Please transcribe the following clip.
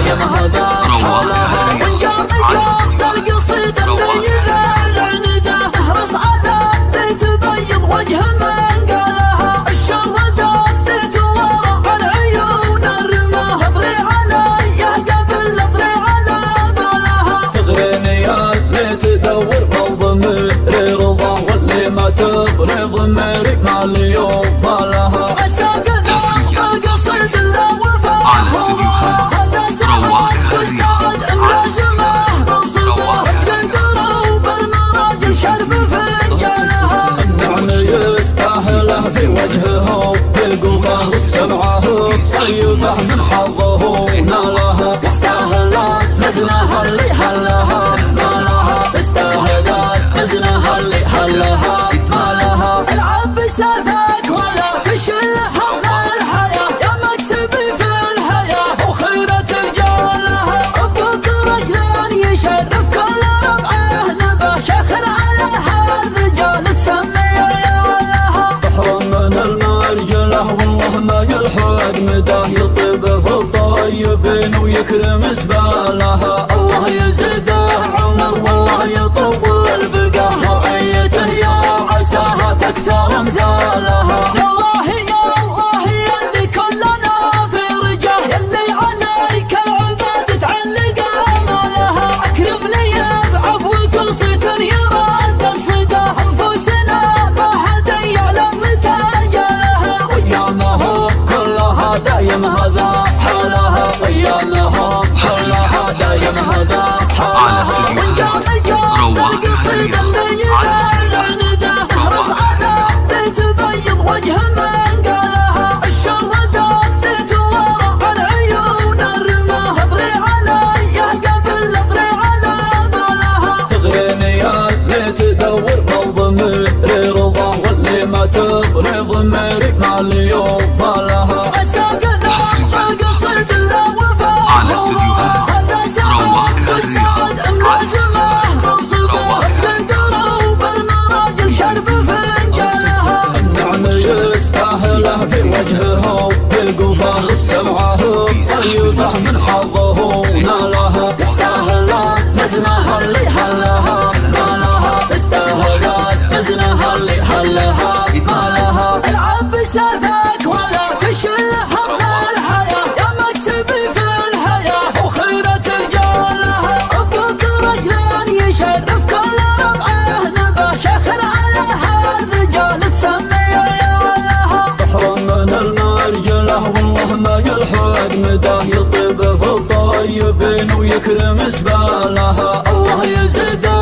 دايم هذا حالها. ونجام القصيدة اللي يذاع نداه احرص على اللي تبيض وجه من قالها. الشهداء اللي توارى العيون الرماه اطري علي قبل اطري على بالها. تغريني يا اللي تدور بضميري رضا واللي ما تبري ضميري ما اليوم ما لها. القصيد لا وفاه هذا سعد والسعد املازمه منصبه بالقلوب المراجل شرب فنجالها. النعم يستاهله في وجهه بالقفاه سمعه طيبه من حظه نالها. استاهلت مزنها اللي حلها ما لها. استاهلت مزنها اللي حلها ما لها. العب سافك ولا تشلها من الحياه يا مكسبي في الحياه وخيرة رجالها. حبك رجلان يشرف كل ربعه نبه شيخ عليها الرجال تسمي عيالها. بحر من المرجله والله ما يلحق مداه يطيب في الطيبين ويكرم سبالها. الله يزيده عمر والله يطول بقاها. رعيته يا عساها تكثر امثالها. والله يا الله يا اللي كلنا في رجاه يلي عليك العباد تعلق امالها. اكرمني بعفوك وصيت يراد الصدى انفسنا ما حد يعلم متى جالها. ايامهم كلها دايم هذا حالها. ايامهم كلها دايم هذا حالها. ونجام القصيدة اللي يذاع نداه احرص على اللي تبيض وجه من قالها. الشهداء اللي توارى العيون الرماه اطري علي قبل اطري على بالها. تغريني يا اللي تدور بضميري رضا واللي ما تبري ضميري ما اليوم ما لها. القصيد لا وفاه هذا سعد والسعد املازمه منصبه بالقلوب المراجل شرب فنجالها. النعم يستاهله في وجهه بالقفاه سمعه طيبه من حظه نالها. استاهلت مزنها اللي حلها ما لها. استاهلت مزنها اللي حلها ما لها. العب سافك ولا تشلها من الحياه يا مكسبي في الحياه وخيرة رجالها. حبك رجلان يشرف كل ربعه نبه شيخ عليها الرجال تسمي عيالها. بحر من المرجله والله ما يلحق مداه يطيب في الطيبين ويكرم سبالها. الله يزيده